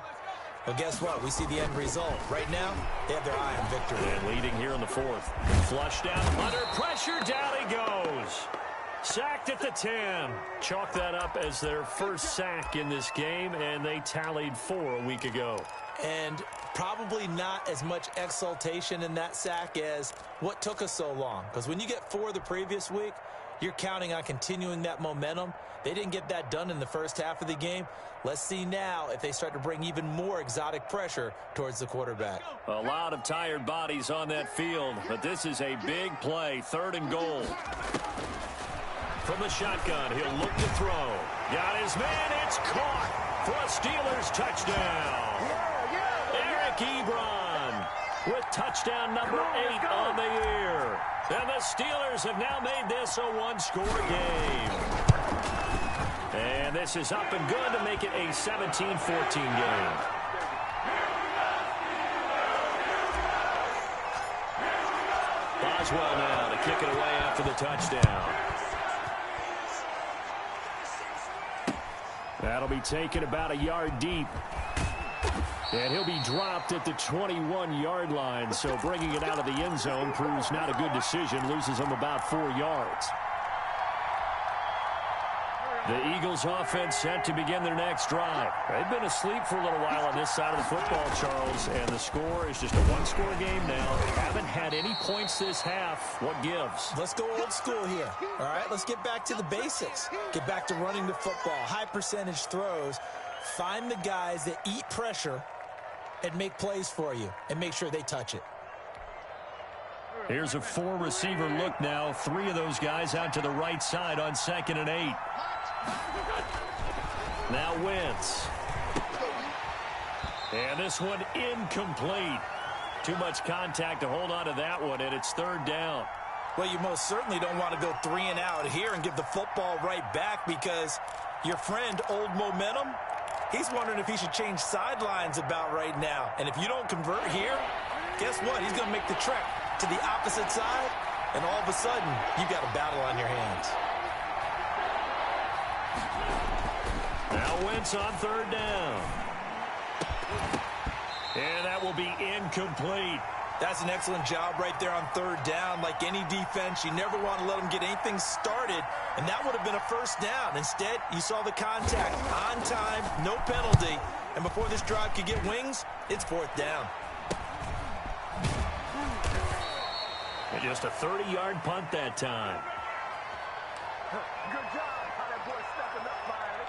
well, guess what? We see the end result. Right now, they have their eye on victory. And leading here in the 4th. Flushed down, under pressure, down he goes. Sacked at the 10. Chalk that up as their first sack in this game, and they tallied 4 a week ago. And probably not as much exultation in that sack as what took us so long. Because when you get 4 the previous week, you're counting on continuing that momentum. They didn't get that done in the first half of the game. Let's see now if they start to bring even more exotic pressure towards the quarterback. A lot of tired bodies on that field, but this is a big play. 3rd and goal. From the shotgun, he'll look to throw. Got his man, it's caught for a Steelers touchdown. Eric Ebron with touchdown number 8 on the year. And the Steelers have now made this a 1-score game. And this is up and good to make it a 17-14 game. Boswell now to kick it away after the touchdown. That'll be taken about a yard deep. And he'll be dropped at the 21-yard line. So bringing it out of the end zone proves not a good decision. Loses him about 4 yards. The Eagles offense set to begin their next drive. They've been asleep for a little while on this side of the football, Charles, and the score is just a 1-score game now. Haven't had any points this half. What gives? Let's go old school here. All right, let's get back to the basics. Get back to running the football, high percentage throws. Find the guys that eat pressure and make plays for you and make sure they touch it. Here's a 4-receiver look now. 3 of those guys out to the right side on 2nd and 8. Now Wentz. And this one incomplete. Too much contact to hold on to that one, and it's 3rd down. Well, you most certainly don't want to go 3 and out here and give the football right back because your friend, Old Momentum, he's wondering if he should change sidelines about right now. And if you don't convert here, guess what? He's going to make the trek to the opposite side, and all of a sudden, you got a battle on your hands. Now Wentz on 3rd down. And that will be incomplete. That's an excellent job right there on 3rd down. Like any defense, you never want to let them get anything started, and that would have been a 1st down. Instead, you saw the contact on time, no penalty, and before this drive could get wings, it's 4th down. And just a 30-yard punt that time. Good job. How that boy stepping up, Miami.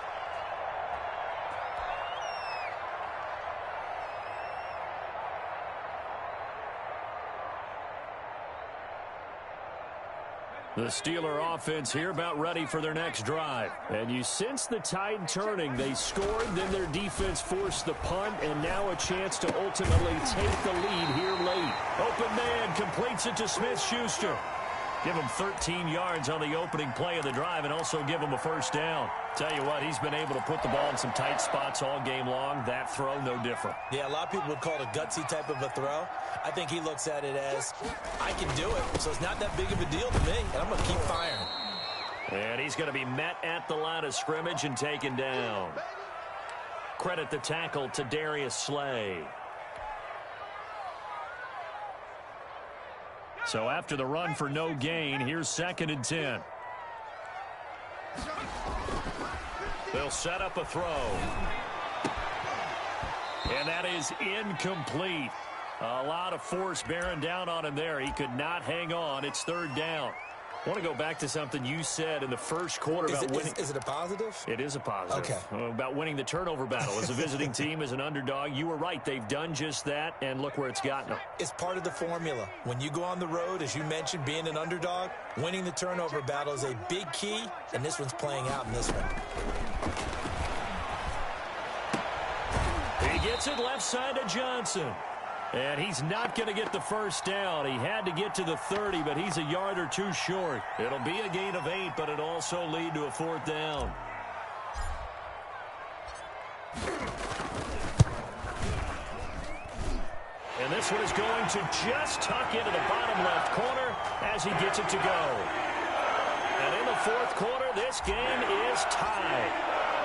The Steeler offense here about ready for their next drive. And you sense the tide turning. They scored, then their defense forced the punt, and now a chance to ultimately take the lead here late. Open man completes it to Smith-Schuster. Give him 13 yards on the opening play of the drive and also give him a 1st down. Tell you what, he's been able to put the ball in some tight spots all game long. That throw, no different. Yeah, a lot of people would call it a gutsy type of a throw. I think he looks at it as, I can do it, so it's not that big of a deal to me, and I'm going to keep firing. And he's going to be met at the line of scrimmage and taken down. Credit the tackle to Darius Slay. So after the run for no gain, here's 2nd and 10. They'll set up a throw. And that is incomplete. A lot of force bearing down on him there. He could not hang on. It's 3rd down. I want to go back to something you said in the first quarter about winning. Is it a positive? It is a positive. Okay. About winning the turnover battle. As a visiting team, as an underdog, you were right. They've done just that, and look where it's gotten them. It's part of the formula. When you go on the road, as you mentioned, being an underdog, winning the turnover battle is a big key, and this one's playing out in this one. He gets it left side to Johnson. And he's not going to get the first down. He had to get to the 30, but he's a yard or two short. It'll be a gain of 8, but it'll also lead to a 4th down. And this one is going to just tuck into the bottom left corner as he gets it to go. And in the 4th quarter, this game is tied.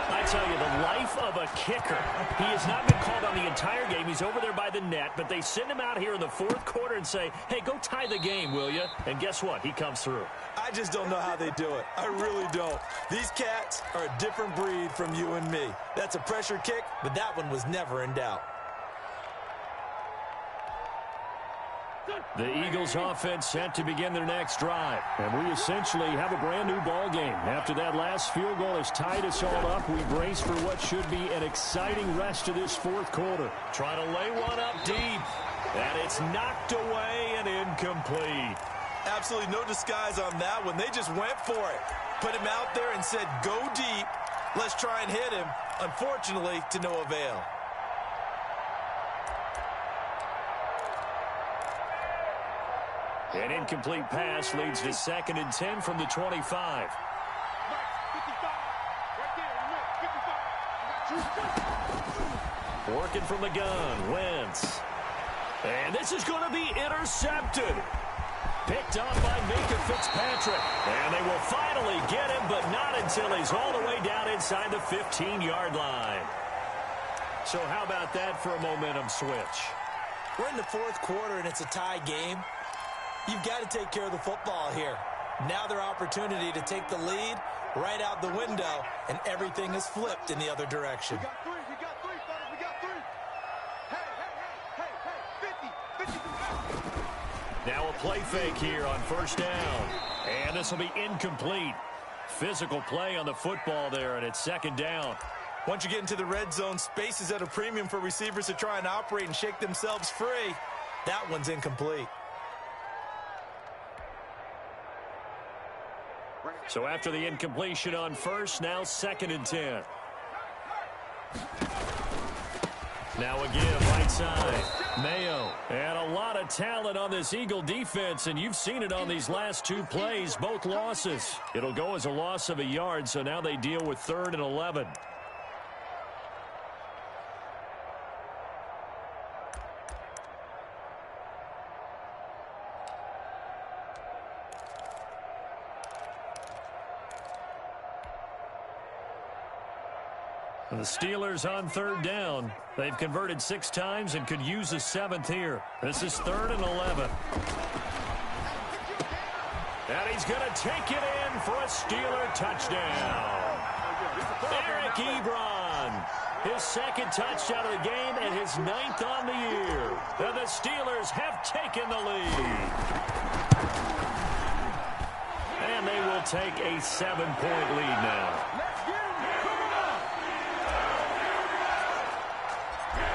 I tell you, the life of a kicker. He has not been called on the entire game. He's over there by the net, but they send him out here in the 4th quarter and say, hey, go tie the game, will you? And guess what? He comes through. I just don't know how they do it. I really don't. These cats are a different breed from you and me. That's a pressure kick, but that one was never in doubt. The Eagles offense set to begin their next drive. And we essentially have a brand new ball game. After that last field goal has tied us all up, we brace for what should be an exciting rest of this 4th quarter. Trying to lay one up deep. And it's knocked away and incomplete. Absolutely no disguise on that one. They just went for it. Put him out there and said, go deep. Let's try and hit him. Unfortunately, to no avail. An incomplete pass leads to 2nd and 10 from the 25. Working from the gun, Wentz. And this is going to be intercepted. Picked up by Minka Fitzpatrick. And they will finally get him, but not until he's all the way down inside the 15-yard line. So how about that for a momentum switch? We're in the 4th quarter, and it's a tie game. You've got to take care of the football here. Now their opportunity to take the lead right out the window, and everything is flipped in the other direction. We got 3, fellas, we got 3. Hey, 50. Now a play fake here on 1st down. And this will be incomplete. Physical play on the football there, and it's 2nd down. Once you get into the red zone, space is at a premium for receivers to try and operate and shake themselves free. That one's incomplete. So after the incompletion on 1st, now 2nd and 10. Now again, right side, Mayo. And a lot of talent on this Eagle defense, and you've seen it on these last 2 plays, both losses. It'll go as a loss of a yard, so now they deal with 3rd and 11. The Steelers on 3rd down. They've converted 6 times and could use a 7th here. This is 3rd and 11. And he's going to take it in for a Steeler touchdown. Eric Ebron. His 2nd touchdown of the game and his 9th on the year. And the Steelers have taken the lead. And they will take a 7-point lead now.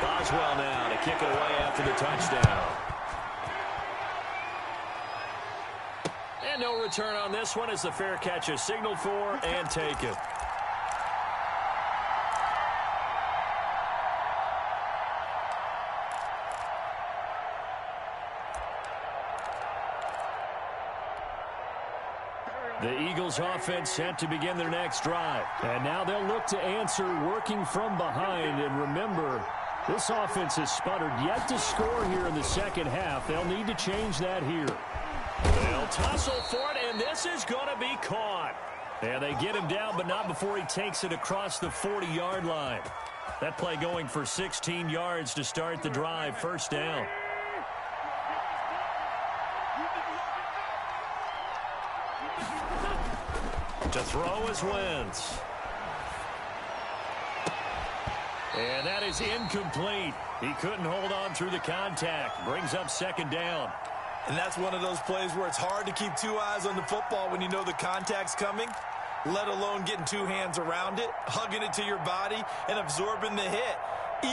Boswell now to kick it away after the touchdown. And no return on this one as the fair catch is signaled for and taken. The Eagles offense set to begin their next drive. And now they'll look to answer working from behind. And remember, this offense has sputtered yet to score here in the 2nd half. They'll need to change that here. They'll tussle for it, and this is going to be caught. And they get him down, but not before he takes it across the 40-yard line. That play going for 16 yards to start the drive. 1st down. To throw is Wentz. And that is incomplete. He couldn't hold on through the contact. Brings up 2nd down. And that's one of those plays where it's hard to keep 2 eyes on the football when you know the contact's coming, let alone getting 2 hands around it, hugging it to your body, and absorbing the hit,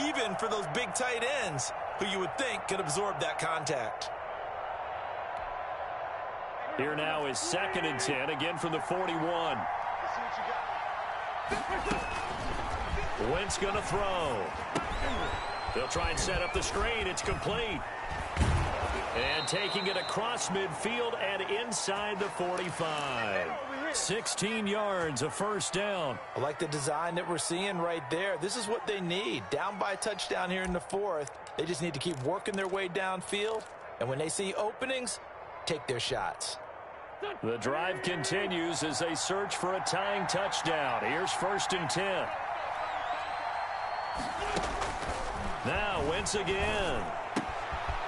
even for those big tight ends who you would think could absorb that contact. Here now is 2nd and 10, again from the 41. Wentz going to throw. They'll try and set up the screen. It's complete. And taking it across midfield and inside the 45. 16 yards, a first down. I like the design that we're seeing right there. This is what they need. Down by a touchdown here in the fourth. They just need to keep working their way downfield. And when they see openings, take their shots. The drive continues as they search for a tying touchdown. Here's 1st and 10. Now Wentz again.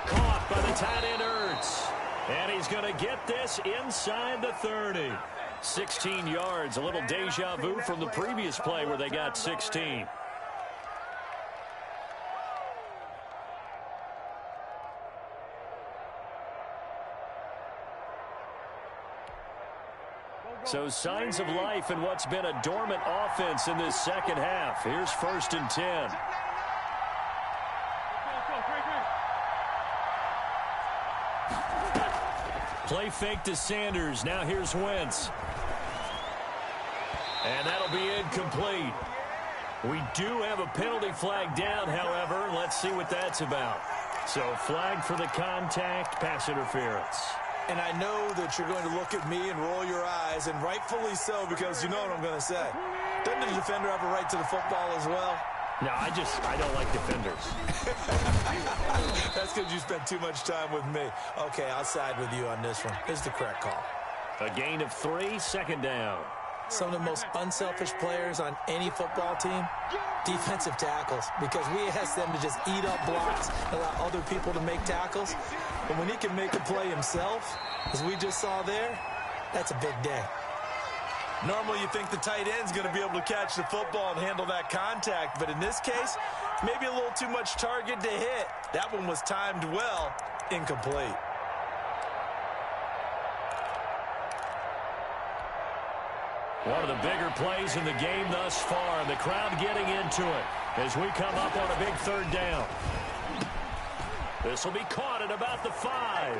Caught by the tight end Ertz. And he's going to get this inside the 30. 16 yards, a little deja vu from the previous play where they got 16. So signs of life in what's been a dormant offense in this second half. Here's 1st and 10. Play fake to Sanders. Now here's Wentz. And that'll be incomplete. We do have a penalty flag down, however. Let's see what that's about. So flag for the contact, pass interference. And I know that you're going to look at me and roll your eyes, and rightfully so, because you know what I'm going to say. Doesn't the defender have a right to the football as well? No, I don't like defenders. That's because you spent too much time with me. Okay, I'll side with you on this one. It's the correct call. A gain of 3, 2nd down. Some of the most unselfish players on any football team, defensive tackles, because we ask them to just eat up blocks and allow other people to make tackles. But when he can make a play himself, as we just saw there, that's a big day. Normally you think the tight end's going to be able to catch the football and handle that contact, but in this case, maybe a little too much target to hit. That one was timed well, incomplete. One of the bigger plays in the game thus far, and the crowd getting into it as we come up on a big 3rd down. This will be caught at about the 5.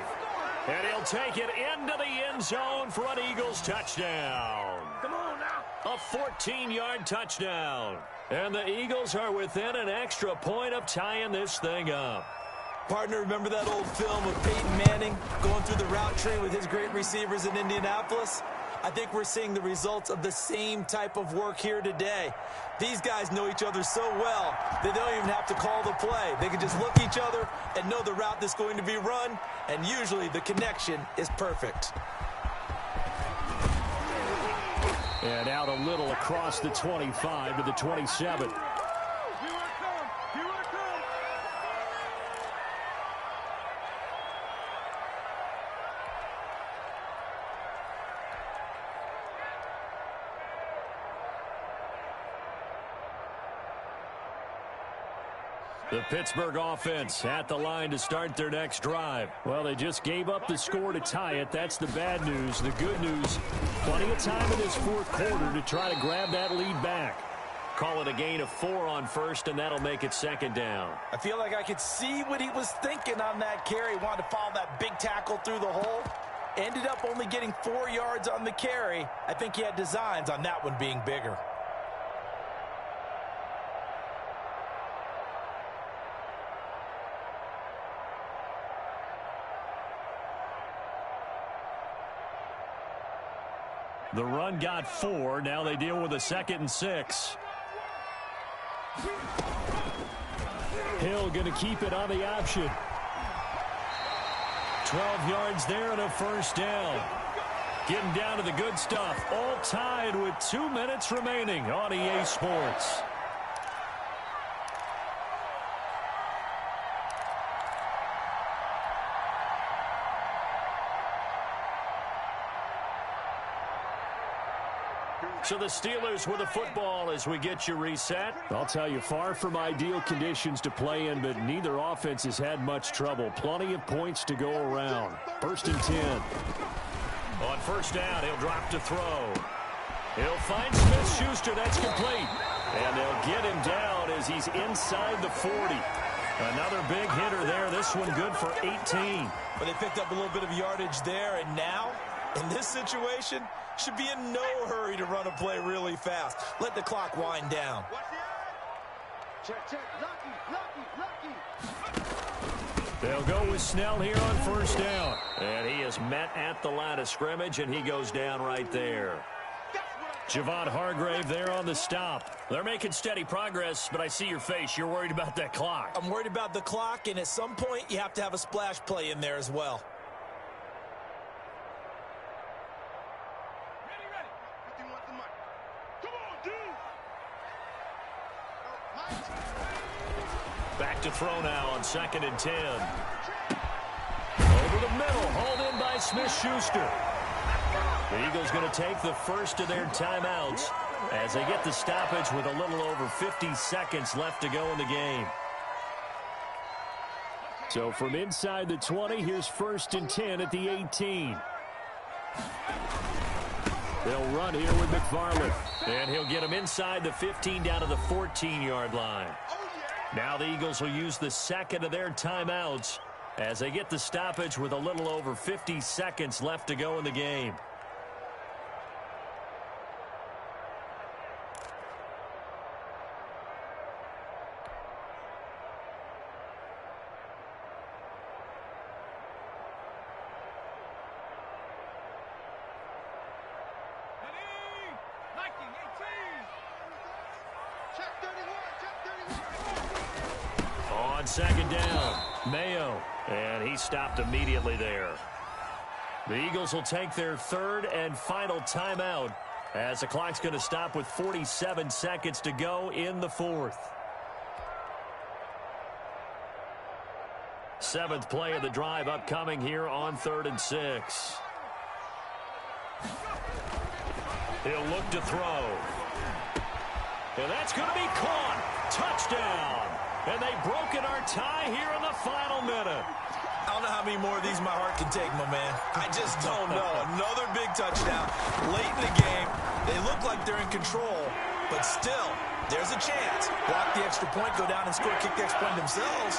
And he'll take it into the end zone for an Eagles touchdown. Come on now. A 14-yard touchdown. And the Eagles are within an extra point of tying this thing up. Partner, remember that old film of Peyton Manning going through the route tree with his great receivers in Indianapolis? I think we're seeing the results of the same type of work here today. These guys know each other so well that they don't even have to call the play. They can just look at each other and know the route that's going to be run, and usually the connection is perfect. And out a little across the 25 to the 27. The Pittsburgh offense at the line to start their next drive. Well, they just gave up the score to tie it. That's the bad news. The good news, plenty of time in this 4th quarter to try to grab that lead back. Call it a gain of 4 on 1st, and that'll make it 2nd down. I feel like I could see what he was thinking on that carry. Wanted to follow that big tackle through the hole. Ended up only getting 4 yards on the carry. I think he had designs on that one being bigger. The run got 4. Now they deal with a 2nd and 6. Hill going to keep it on the option. 12 yards there and a 1st down. Getting down to the good stuff. All tied with 2 minutes remaining on EA Sports. So the Steelers with the football as we get you reset. I'll tell you, far from ideal conditions to play in, but neither offense has had much trouble. Plenty of points to go around. 1st and 10. On 1st down, he'll drop to throw. He'll find Smith-Schuster. That's complete. And they'll get him down as he's inside the 40. Another big hitter there. This one good for 18. But they picked up a little bit of yardage there, and now, in this situation, should be in no hurry to run a play really fast. Let the clock wind down. Check, check. Lucky. They'll go with Snell here on first down. And he is met at the line of scrimmage, and he goes down right there. Javon Hargrave there on the stop. They're making steady progress, but I see your face. You're worried about that clock. I'm worried about the clock, and at some point, you have to have a splash play in there as well. Ready. 51's the mic. Come on, dude. Back to throw now on 2nd and 10. Over the middle, hauled in by Smith-Schuster. The Eagles going to take the first of their timeouts as they get the stoppage with a little over 50 seconds left to go in the game. So from inside the 20, here's 1st and 10 at the 18. They'll run here with McFarland. And he'll get him inside the 15 down to the 14-yard line. Now the Eagles will use the second of their timeouts as they get the stoppage with a little over 50 seconds left to go in the game. On 2nd down, Mayo, and he stopped immediately there. The Eagles will take their 3rd and final timeout as the clock's going to stop with 47 seconds to go in the 4th. 7th play of the drive upcoming here on 3rd and 6. He'll look to throw. And that's going to be caught. Touchdown. And they've broken our tie here in the final minute. I don't know how many more of these my heart can take, my man. I just don't know. Another big touchdown. Late in the game, they look like they're in control, but still, there's a chance. Block the extra point, go down and score, kick the extra point themselves.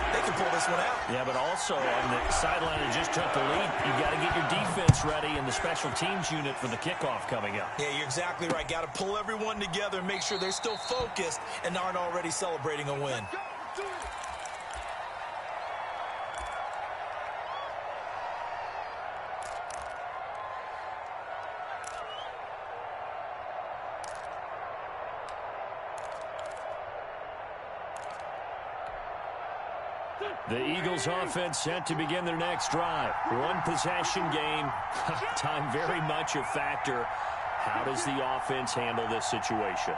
They can pull this one out. Yeah, but also on the sideline that just took the lead, you've got to get your defense ready in the special teams unit for the kickoff coming up. Yeah, you're exactly right. Got to pull everyone together and make sure they're still focused and aren't already celebrating a win. The Eagles offense set to begin their next drive. One possession game. Time very much a factor. How does the offense handle this situation?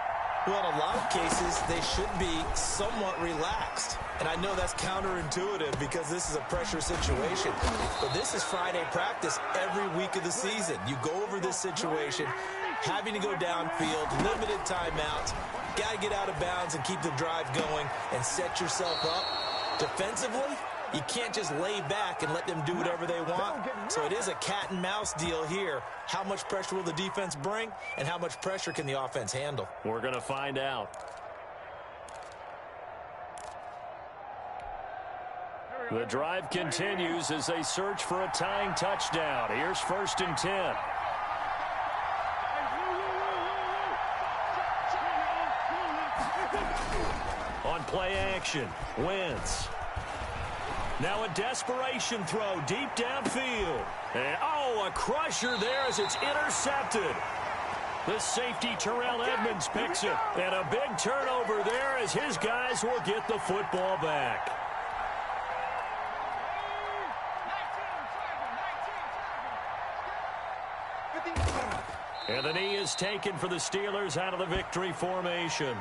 Well, in a lot of cases, they should be somewhat relaxed. And I know that's counterintuitive because this is a pressure situation. But this is Friday practice every week of the season. You go over this situation, having to go downfield, limited timeouts, got to get out of bounds and keep the drive going and set yourself up. Defensively, you can't just lay back and let them do whatever they want. So it is a cat and mouse deal here. How much pressure will the defense bring, and how much pressure can the offense handle? We're going to find out. The drive continues as they search for a tying touchdown. Here's 1st and 10. On play action, Wentz. Now a desperation throw deep downfield. And, a crusher there as it's intercepted. The safety, Terrell Edmonds, picks it. And a big turnover there as his guys will get the football back. And the knee is taken for the Steelers out of the victory formation.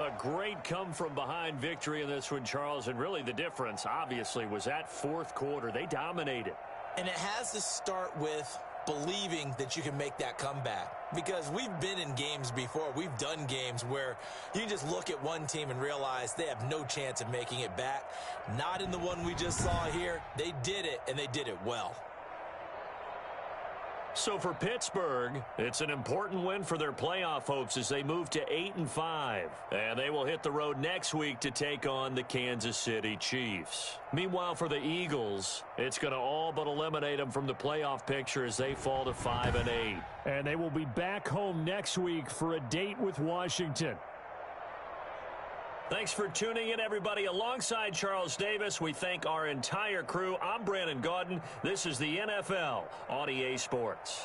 A great come-from-behind victory in this one, Charles, and really the difference, obviously, was that 4th quarter. They dominated. And it has to start with believing that you can make that comeback. Because we've been in games before. We've done games where you just look at one team and realize they have no chance of making it back. Not in the one we just saw here. They did it, and they did it well. So for Pittsburgh, it's an important win for their playoff hopes as they move to 8-5. And they will hit the road next week to take on the Kansas City Chiefs. Meanwhile, for the Eagles, it's going to all but eliminate them from the playoff picture as they fall to 5-8. And they will be back home next week for a date with Washington. Thanks for tuning in, everybody. Alongside Charles Davis, we thank our entire crew. I'm Brandon Gaudin. This is the NFL on EA Sports.